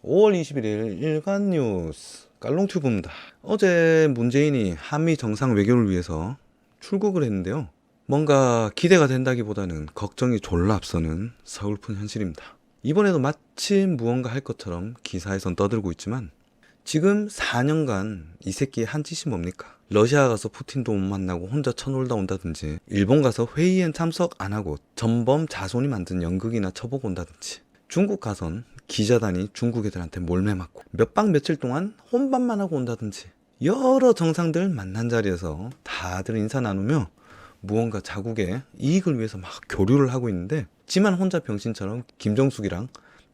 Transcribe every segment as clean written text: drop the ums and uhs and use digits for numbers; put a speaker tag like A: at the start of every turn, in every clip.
A: 5월 21일 일간뉴스 깔롱튜브입니다. 어제 문재인이 한미 정상 외교를 위해서 출국을 했는데요. 뭔가 기대가 된다기보다는 걱정이 졸라 앞서는 서글픈 현실입니다. 이번에도 마침 무언가 할 것처럼 기사에선 떠들고 있지만 지금 4년간 이 새끼의 한 짓이 뭡니까? 러시아 가서 푸틴도 못 만나고 혼자 쳐놀다 온다든지, 일본 가서 회의엔 참석 안 하고 전범 자손이 만든 연극이나 쳐보고 온다든지, 중국 가선 기자단이 중국 애들한테 몰매 맞고 몇 박 며칠 동안 혼밥만 하고 온다든지, 여러 정상들 만난 자리에서 다들 인사 나누며 무언가 자국의 이익을 위해서 막 교류를 하고 있는데, 지만 혼자 병신처럼 김정숙이랑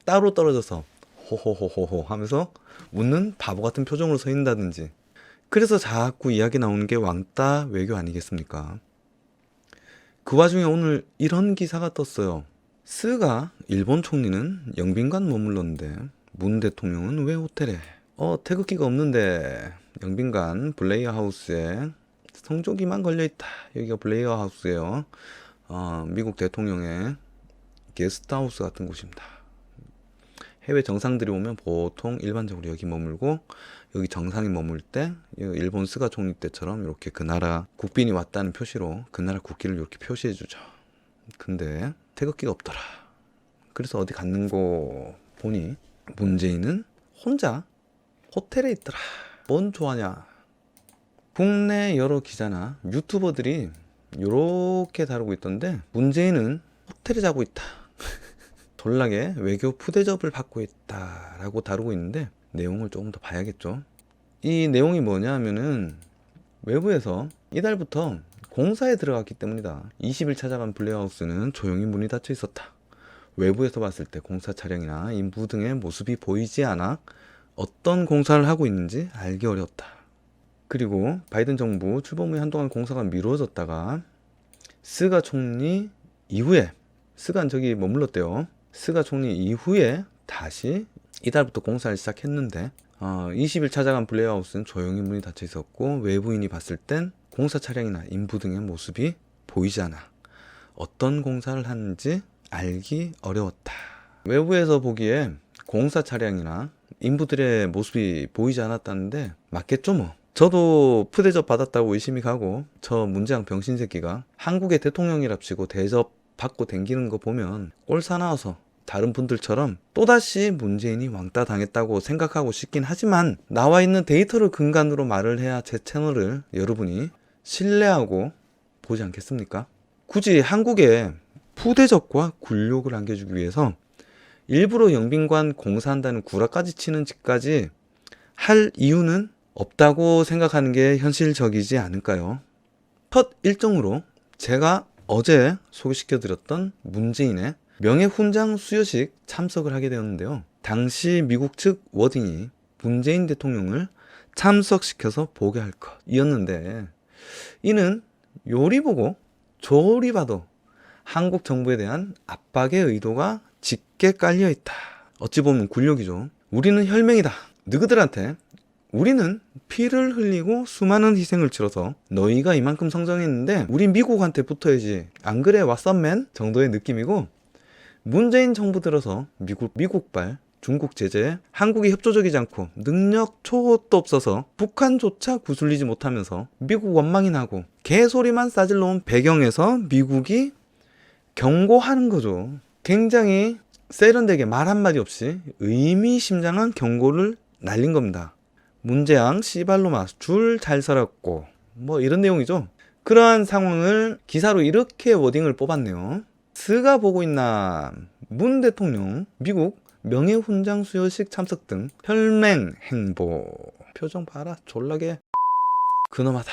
A: 따로 떨어져서 호호호호호 하면서 웃는 바보 같은 표정으로 서 있다든지. 그래서 자꾸 이야기 나오는 게 왕따 외교 아니겠습니까? 그 와중에 오늘 이런 기사가 떴어요. 스가 일본 총리는 영빈관 머물렀는데 문 대통령은 왜 호텔에? 태극기가 없는데 영빈관 블레이어 하우스에 성조기만 걸려있다. 여기가 블레이어 하우스예요. 미국 대통령의 게스트하우스 같은 곳입니다. 해외 정상들이 오면 보통 일반적으로 여기 머물고, 여기 정상이 머물 때 일본 스가 총리 때처럼 이렇게 그 나라 국빈이 왔다는 표시로 그 나라 국기를 이렇게 표시해 주죠. 근데 태극기가 없더라. 그래서 어디 갔는고 보니 문재인은 혼자 호텔에 있더라. 뭔 좋아하냐. 국내 여러 기자나 유튜버들이 이렇게 다루고 있던데, 문재인은 호텔에 자고 있다. 졸라게 외교 푸대접을 받고 있다라고 다루고 있는데, 내용을 조금 더 봐야겠죠. 이 내용이 뭐냐 하면은, 외부에서 이달부터 공사에 들어갔기 때문이다. 20일 찾아간 블레하우스는 조용히 문이 닫혀 있었다. 외부에서 봤을 때 공사 차량이나 인부 등의 모습이 보이지 않아 어떤 공사를 하고 있는지 알기 어려웠다. 그리고 바이든 정부 출범 후에 한동안 공사가 미뤄졌다가 스가 총리 이후에, 스가 저기 머물렀대요. 스가 총리 이후에 다시 이달부터 공사를 시작했는데, 20일 찾아간 블레하우스는 조용히 문이 닫혀 있었고, 외부인이 봤을 땐 공사 차량이나 인부 등의 모습이 보이지 않아 어떤 공사를 하는지 알기 어려웠다. 외부에서 보기에 공사 차량이나 인부들의 모습이 보이지 않았다는데 맞겠죠 뭐. 저도 푸대접 받았다고 의심이 가고, 저 문재양 병신 새끼가 한국의 대통령이랍시고 대접 받고 댕기는 거 보면 꼴 사나워서 다른 분들처럼 또다시 문재인이 왕따 당했다고 생각하고 싶긴 하지만, 나와 있는 데이터를 근간으로 말을 해야 제 채널을 여러분이 신뢰하고 보지 않겠습니까? 굳이 한국에 푸대접과 굴욕을 안겨주기 위해서 일부러 영빈관 공사한다는 구라까지 치는 짓까지 할 이유는 없다고 생각하는 게 현실적이지 않을까요? 첫 일정으로 제가 어제 소개시켜드렸던 문재인의 명예훈장 수여식 참석을 하게 되었는데요. 당시 미국 측 워딩이 문재인 대통령을 참석시켜서 보게 할 것이었는데, 이는 요리 보고 조리 봐도 한국 정부에 대한 압박의 의도가 짙게 깔려 있다. 어찌 보면 굴욕이죠. 우리는 혈맹이다. 너희들한테 우리는 피를 흘리고 수많은 희생을 치러서 너희가 이만큼 성장했는데 우리 미국한테 붙어야지, 안 그래 왓썸맨 정도의 느낌이고, 문재인 정부 들어서 미국발 중국 제재에 한국이 협조적이지 않고 능력 초도 없어서 북한조차 구슬리지 못하면서 미국 원망이 나고 개소리만 싸질러 온 배경에서 미국이 경고하는 거죠. 굉장히 세련되게 말 한마디 없이 의미심장한 경고를 날린 겁니다. 문재양 씨발로마 줄 잘 살았고, 뭐 이런 내용이죠. 그러한 상황을 기사로 이렇게 워딩을 뽑았네요. 스가 보고 있나, 문 대통령 미국 명예훈장 수여식 참석 등 혈맹 행보. 표정 봐라, 졸라게 근엄하다.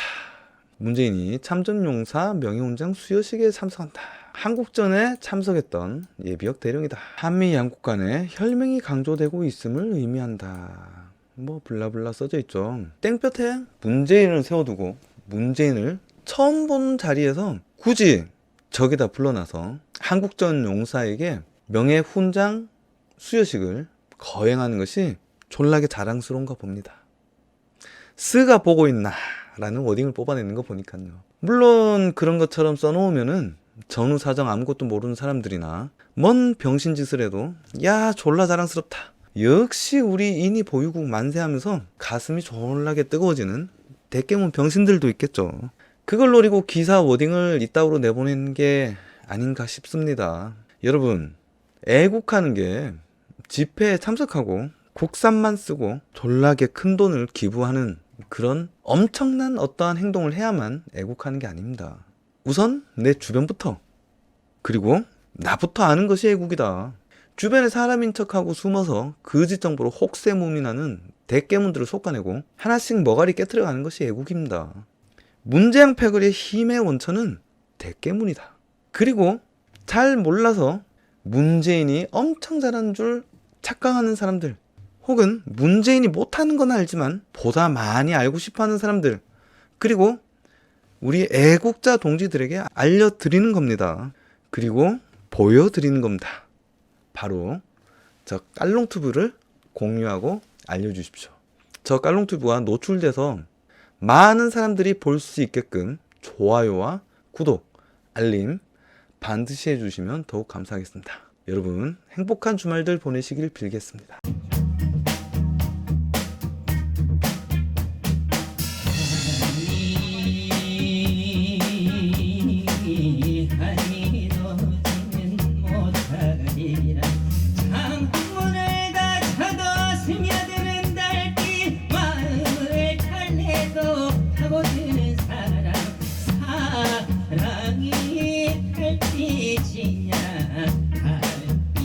A: 문재인이 참전용사 명예훈장 수여식에 참석한다. 한국전에 참석했던 예비역 대령이다. 한미 양국 간의 혈맹이 강조되고 있음을 의미한다. 뭐 블라블라 써져 있죠. 땡볕에 문재인을 세워두고 문재인을 처음 본 자리에서 굳이 저기다 불러놔서 한국전 용사에게 명예훈장 수여식을 거행하는 것이 졸라게 자랑스러운가 봅니다. 스가 보고 있나 라는 워딩을 뽑아내는 거 보니까요. 물론 그런 것처럼 써놓으면은 전후 사정 아무것도 모르는 사람들이나 뭔 병신짓을 해도 야 졸라 자랑스럽다, 역시 우리 인이 보유국 만세하면서 가슴이 졸라게 뜨거워지는 대깨문 병신들도 있겠죠. 그걸 노리고 기사 워딩을 이따구로 내보내는 게 아닌가 싶습니다. 여러분, 애국하는 게 집회에 참석하고 국산만 쓰고 졸라게 큰 돈을 기부하는 그런 엄청난 어떠한 행동을 해야만 애국하는 게 아닙니다. 우선 내 주변부터, 그리고 나부터 아는 것이 애국이다. 주변에 사람인 척하고 숨어서 거짓 정보로 혹세무민하는 대깨문들을 솎아내고 하나씩 머가리 깨트려가는 것이 애국입니다. 문재양 패거리의 힘의 원천은 대깨문이다. 그리고 잘 몰라서 문재인이 엄청 잘하는 줄 착각하는 사람들, 혹은 문재인이 못하는 건 알지만 보다 많이 알고 싶어하는 사람들, 그리고 우리 애국자 동지들에게 알려드리는 겁니다. 그리고 보여드리는 겁니다. 바로 저 깔롱튜브를 공유하고 알려주십시오. 저 깔롱튜브가 노출돼서 많은 사람들이 볼 수 있게끔 좋아요와 구독, 알림 반드시 해주시면 더욱 감사하겠습니다. 여러분 행복한 주말들 보내시길 빌겠습니다.
B: 하니 너지는 못하리라